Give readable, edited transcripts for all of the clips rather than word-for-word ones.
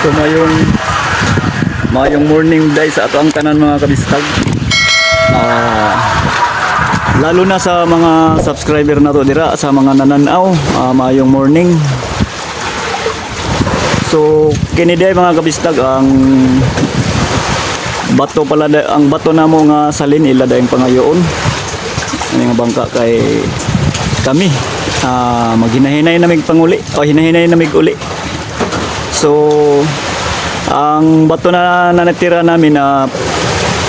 So mayong morning day sa ato ang tanan mga kabistag. Lalo na sa mga subscriber na to dira, sa mga nananaw, mayong morning. So kini day mga kabistag ang bato pala ang bato namo nga salin ila dayong pangayoon. Ani nga bangka kay kami maghinahinay na mig panguli o hinahinay na mig uli. So ang bato na natira namin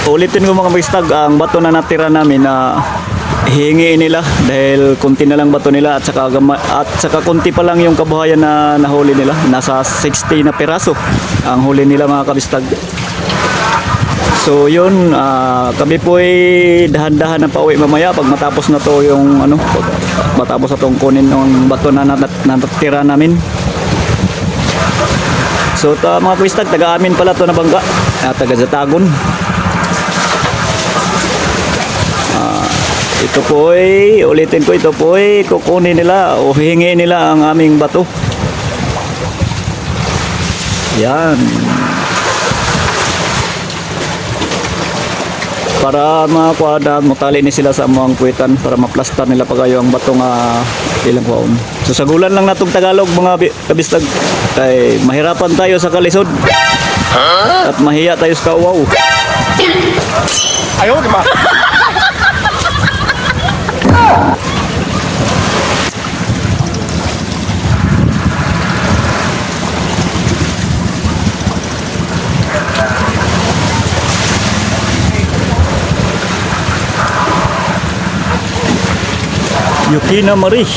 ulitin ko mga kabistag, ang bato na natira namin hihingiin nila dahil konti na lang bato nila at saka konti pa lang yung kabuhayan na nahuli nila. Nasa 60 na piraso ang huli nila mga kabistag. So yun, kami po ay dahan-dahan na pauwi mamaya pag matapos na to yung matapos na tong kunin ng bato na natira namin. So mga kabistag, taga-amin pala to na bangka, taga Jatagon. Ito po ay, ulitin ko, ito po ay kukunin nila o hihingiin nila ang aming bato. Yan. Para makuha mutali ni sila sa among kuwitan para maplastar nila pa kayo ang bato nga ilang kuwaon. So sagulan lang natong Tagalog mga kabistag kay mahirapan tayo sa kalisod at mahiya tayo sa kauwaw. Ayaw, di ba? Yukina Marie.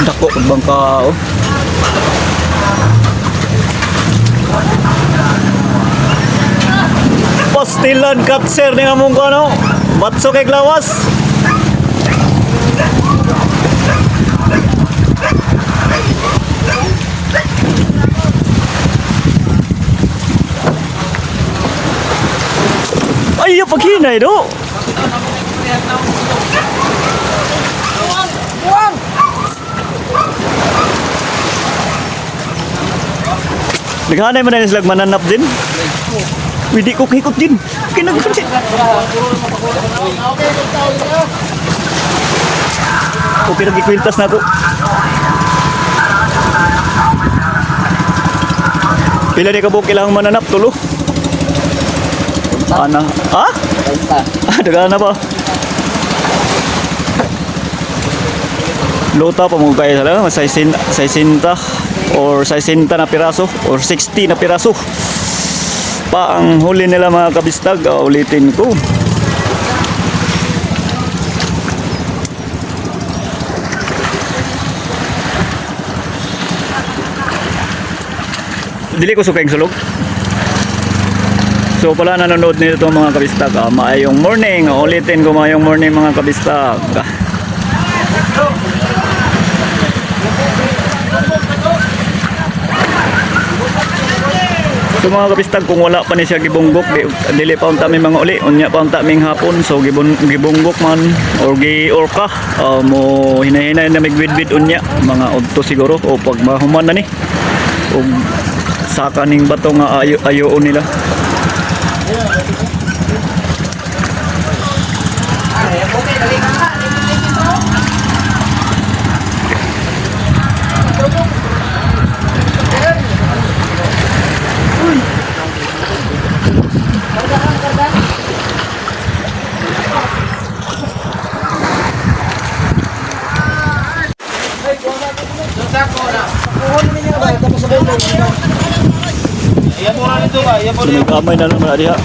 Dako bangka oh. Pastilan katser ning among ano, batso kay lawas. Ay, paghinay do. Naghanay mo na sila mananap din. Hindi ko hikot din. Kinagpansin. Okay, nag-ikwintas na to. Pila ni kabuk ilang mananap tulo? Ana? Ha? Daga na ba? Lota pa mo kaya sila, 60 or 60 na piraso or 60 na piraso. Pa ang huli nila mga kabistag, ulitin ko. Dili ko sukay sulog. So pala nanonood nito mga kabistag, maayong morning. Ulitin ko maayong morning mga kabistag. So mga kabistag, kung wala pa ni siya gibunggok, dili pa unta may mga uli, unya pa unta ming hapon. So gibunggok man or gi-orka, mo hinahinay na migwidwid unya mga udto siguro o pag mahuman na ni o saka ning bato nga ayoon nila. Kamay na naman diha.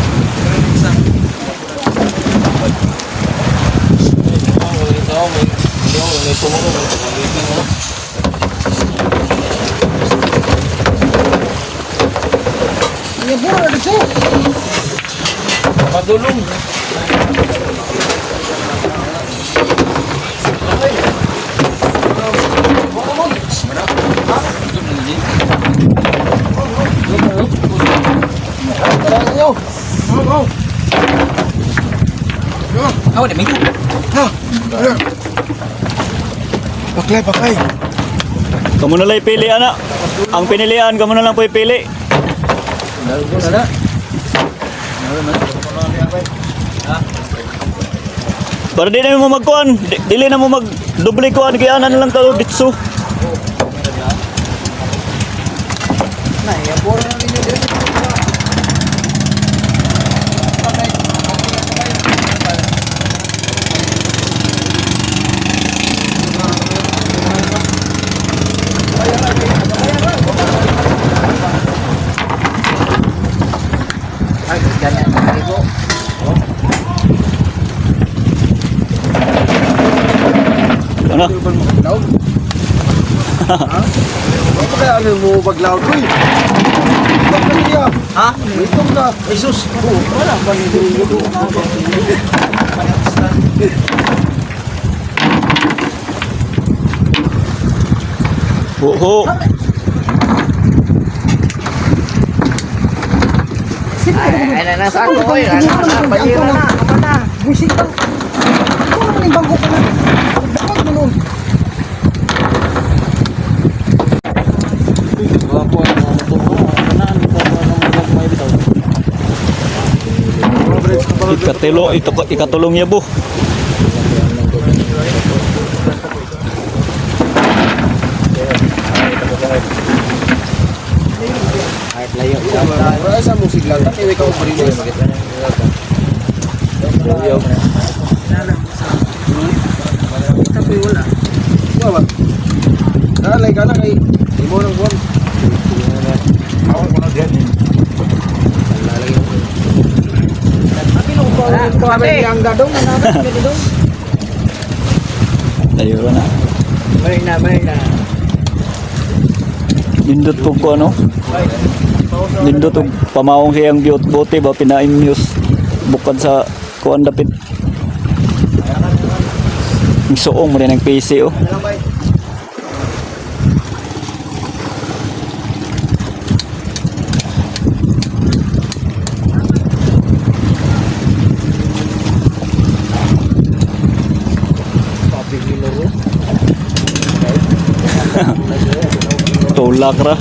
Padulong. Ikaw, di mito. Ha? Paklay, paklay. Kamu na lang pili, anak. Ang pinilian, kamu na lang po ipili. Para di na mo magkuhan, dili na mo mag-doble kuhan, kaya na lang talo ditso. Ano? Loud? Ha? Ano kaya ano mo pag-loud ko eh? Bakit niya? Ha? Ito na. Jesus. Wala pa nito. Ho. Ay, nasa ako ko yun. Balira na. Apa na? Buisit ka. Ito naman yung bangko ka na. Dapat mo nun. Ikatulong niya bu. Wala sa musik lang. Iwi ka mo rin. Tapi wala. Wala ba? Nalay ka na kay imo ng buwan. Ako ko na diyan. Kami ang gadong na namin. Gadong. Tayo na. Balik na. Nindot ko ano? Nindot og pamawong siyang bote ba pina-immuse bukod sa kuan dapit. Ang suong mo rin ang PC oh. Tulak ra.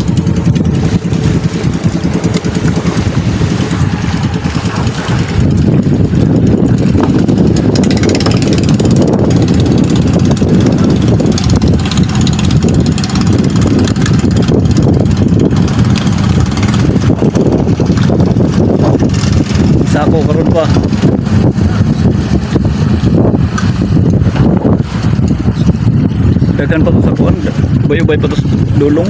Sako karon pa. Dagan pa to sa kuan. Bayo-bay pa to sa dulong.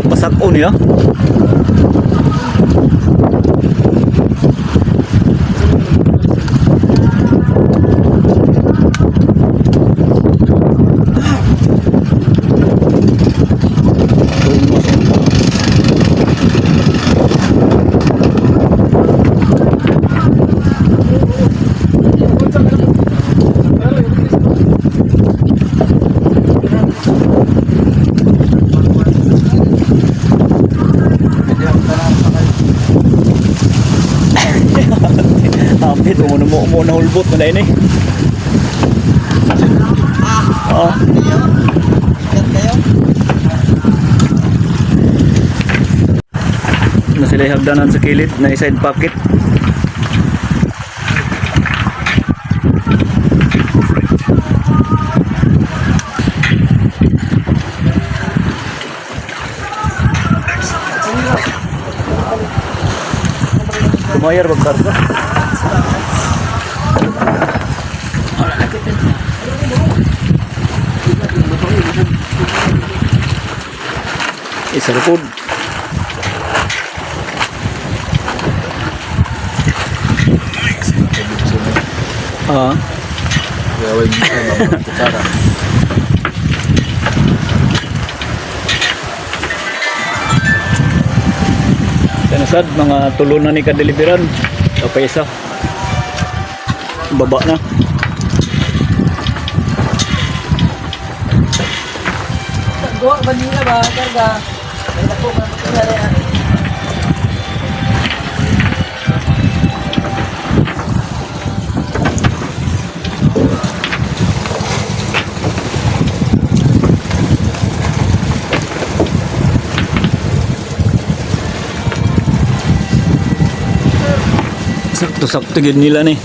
Pasako niya. Hapit, mo na hulbot mo na ini. Oh. Na sila hagdanan sa kilid na side pocket. Kumayar magkarga. Isa likod. Kaya wala yung mga kutsara. Kanasad, mga tulo na ni kadeliveran. Kapay isa. Baba na. Gawa ba nila ba? Karga. May naku ka magkakari yan. Sakto-sakto gid nila ni.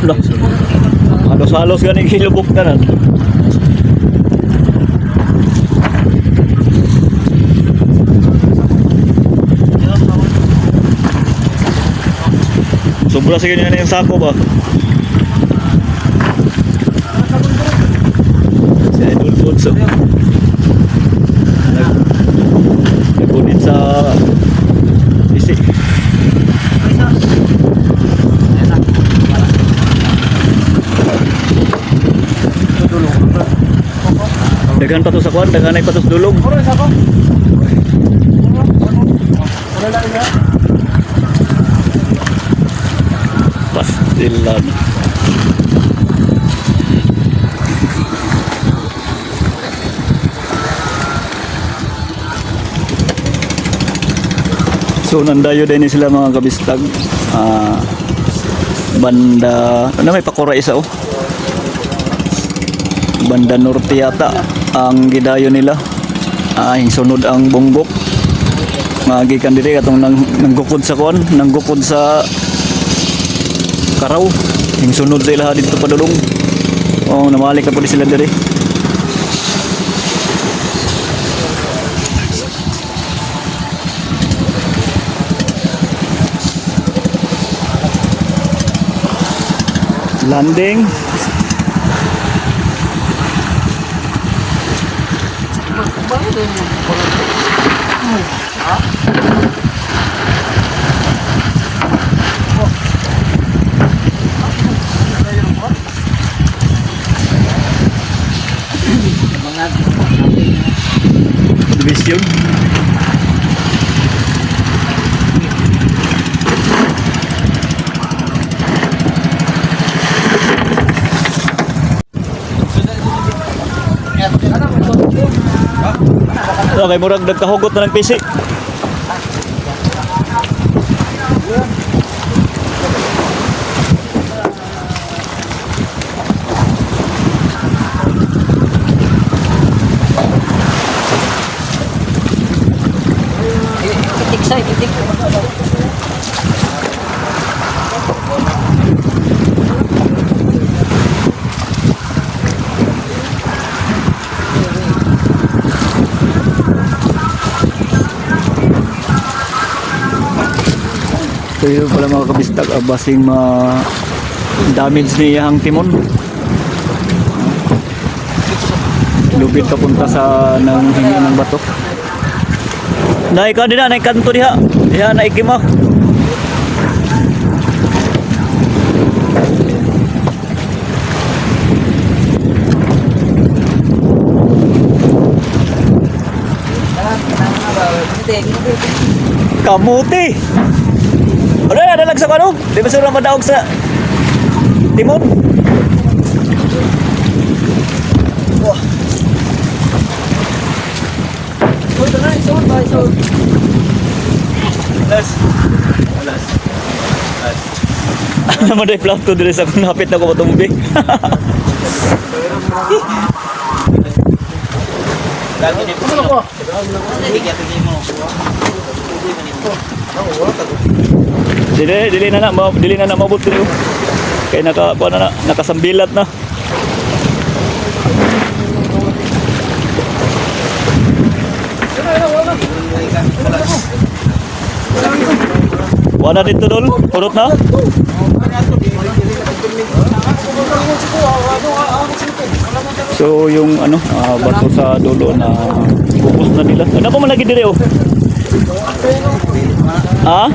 Lah. Halos-halos gani kilubok tanan. Sobra sa ganyan yung sako ba? Si Idol Fonso. Nagpunit sa isi. Daghan pa to sa kwan, daghan ay pa to sa dulog. Pastilan. So nandayo din sila mga kabistag. Banda, ano may pakura isa oh. Banda Norte yata ang gidayo nila. Yung sunod ang bonggok. Magikan diri katong nanggukod sa kwan, nanggukod sa Karaw. Yung sunod sa ilaha dito padulong. Oh, namalik na po sila diri. Landing. Division. Okay, murag nagkahugot na ng PC. Itik sa itik. So yun pala mga kabistag, basing damage niya ang timon. Lubid papunta sa nang hingi ng bato. Naik ka din na, naik kanto diha. Diha naik mo. Kamuti. Ano na, nalag sa kano? Di ba sila madaog sa timon? Wah. Ito na, isuot ba? Isuot. Alas. Alas. Alas. Ano naman dahil plato dito sa kung napit na ko matumbi. Lagi ni puno ko. Bigyan mo. Dili na mabot ko. Kaya nakasambilat na. Wala dito dol. Purot na. So yung ano, bato sa dulo na pupus na nila. Ano pa man lagi dire oh? Ha?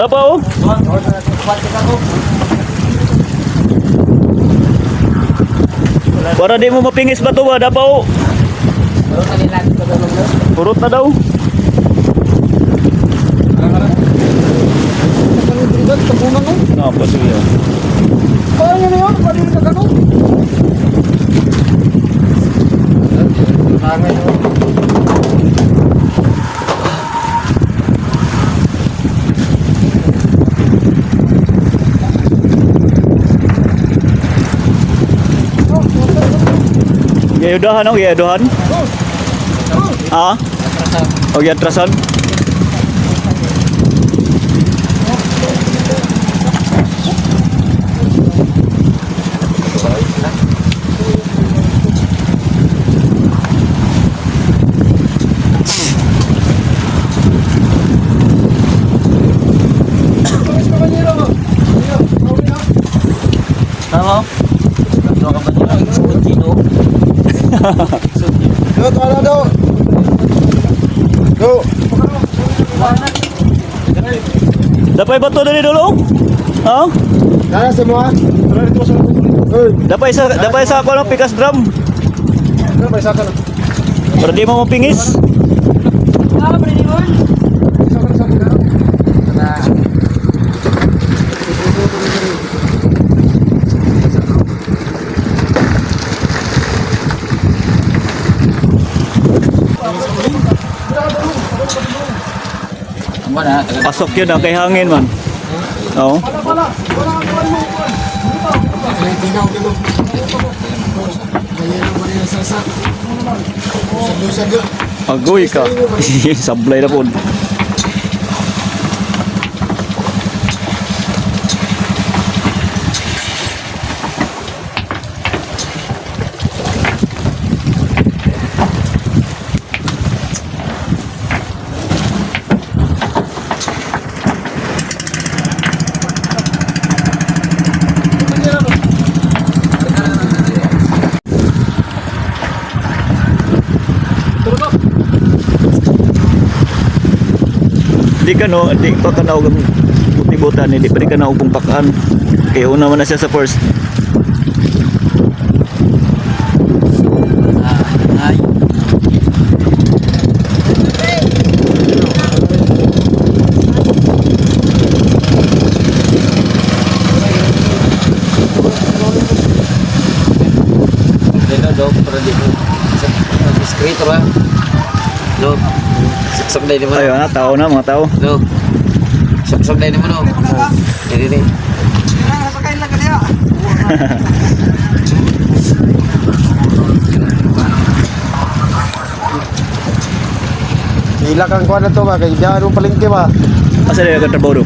Apa oh? Para di mo mapingis ba to ba? Dapa oh? Purot na daw. Napa siya? Parang yun yun, pwede rin ka Gayudahan oh, gayudahan. Ah? O giatrasan? Tama? Ano ka ba nila? Sino? Go, tara daw. Go. Dapay ba to dali dulu? Ha? Nana semua. Tara dito sa Uy, Dapay sa ako ng pikas drum. ano ba isa ka na? Para di mo mapingis. Ano na? Pasok yun kay hangin man. Oo. Agoy ka. Sablay na po. Di ka no, di pa ka naog buti-butan, di pa di ka naog pakaan. Kaya una man na siya sa first. Ay. Dito daw para dito. Discreto ba? No. Saksak dahil naman. Ayun na, tao na, mga tao. No. Saksak dahil naman. No. Hindi. Ila kang kuha na to ba? Kaya diyan yung palengke ba? Asa na yung trabaho do?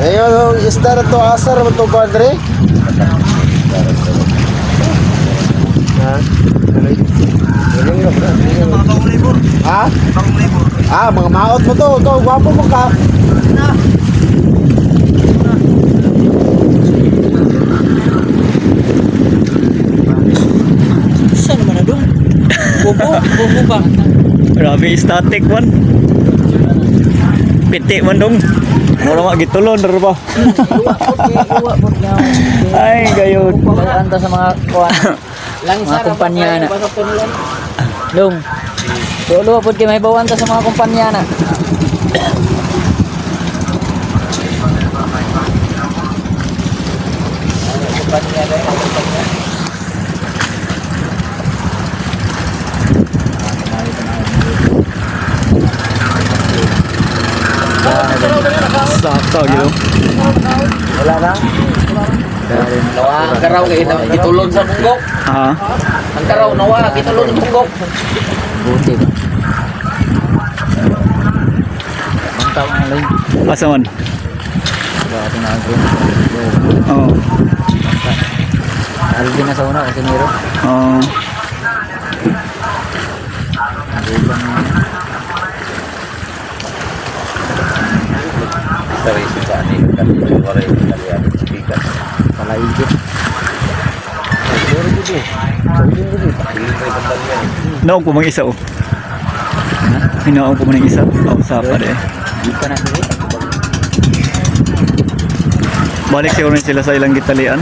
Ayun, yung isda na to, asar naman to ba, Andre? Ha? Ha? Ah, mga maot mo to. Ikaw, gwapo mo ka. Saan naman na doon? Bobo ba? Grabe, static man. Piti man dong. Wala magitulon, daro ba? Iwa po niya. Ay, gayon. Pagkanta sa mga kuwan. Mga kumpanya na. Long. Tulo po kayo may bawanta sa mga kumpanya na. Sakto, gitu. Wala lang. Nawa, ang karaw kay gitulon sa bunggok. Ha? Ang karaw, nawa, gitulon sa bunggok. Buti ba? Ang tawag na lang. Asa man? Wala ating nagawin. Oo. Alvin na sa una kasi nero. Oo. Dari sa ani kan waray Italian speaker. Palaigit. Naong po mga isa oh. Hinaong po mga isa. Oh, sapa de. Di pa na dili. Balik siguro na sila sa ilang gitalian.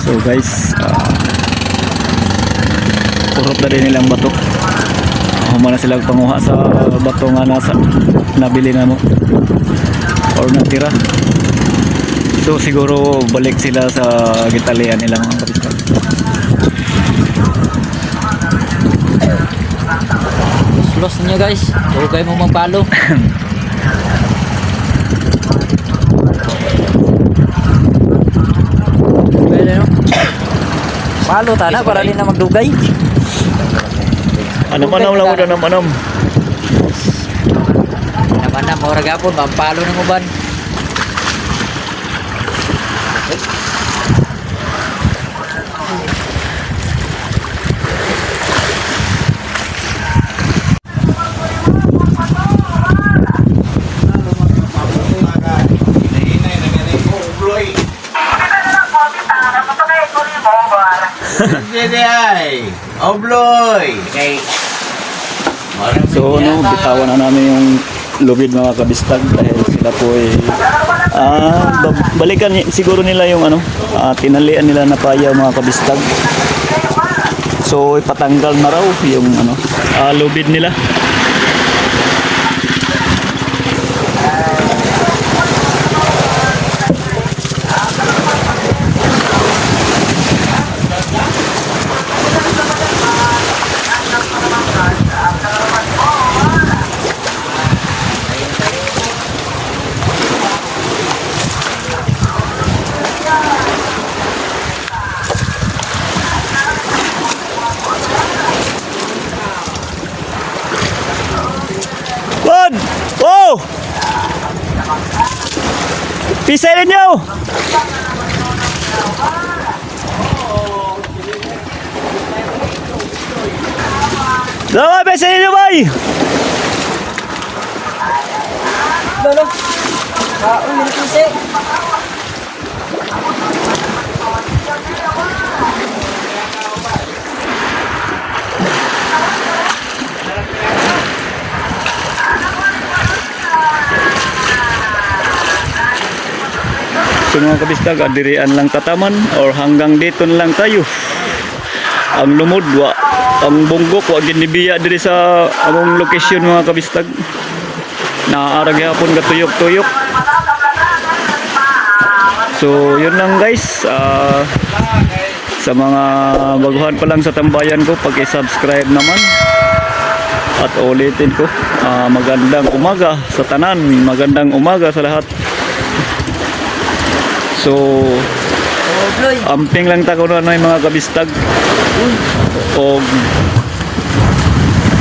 So guys, kurop na din nilang bato. Humana sila panguha sa bato nga nasa nabili na mo or natira. So siguro balik sila sa gitalian nilang mga kapitan. Los niya guys. Okay mo magpalo. Pwede no? Palo tana para din na magdugay. Anam-anam lang udah anam-anam. Naman na mura gapon mampalo ng uban. Hindi ay. Obloy. Kay So no, bitawan na namin yung lubid mga kabistag dahil sila po ay balikan siguro nila yung tinalian nila na payaw mga kabistag. So ipatanggal na raw yung lubid nila. One! Oh! Pisahin niyo! Dalawa, pisahin niyo, bay! Lolo. Ulit kasi. So mga kabistag, adirian lang tataman or hanggang dito na lang tayo. Ang lumod, ang bunggok, wa ginibiya diri sa among location mga kabistag. Naaarag hapon ka tuyok-tuyok. So yun lang guys. Sa mga baguhan pa lang sa tambayan ko, pag-subscribe naman. At ulitin ko, magandang umaga sa tanan, magandang umaga sa lahat. So, amping lang tako na yung mga kabistag. O,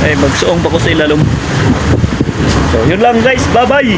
magsuong pa ko sa ilalom. So, yun lang guys. Bye-bye!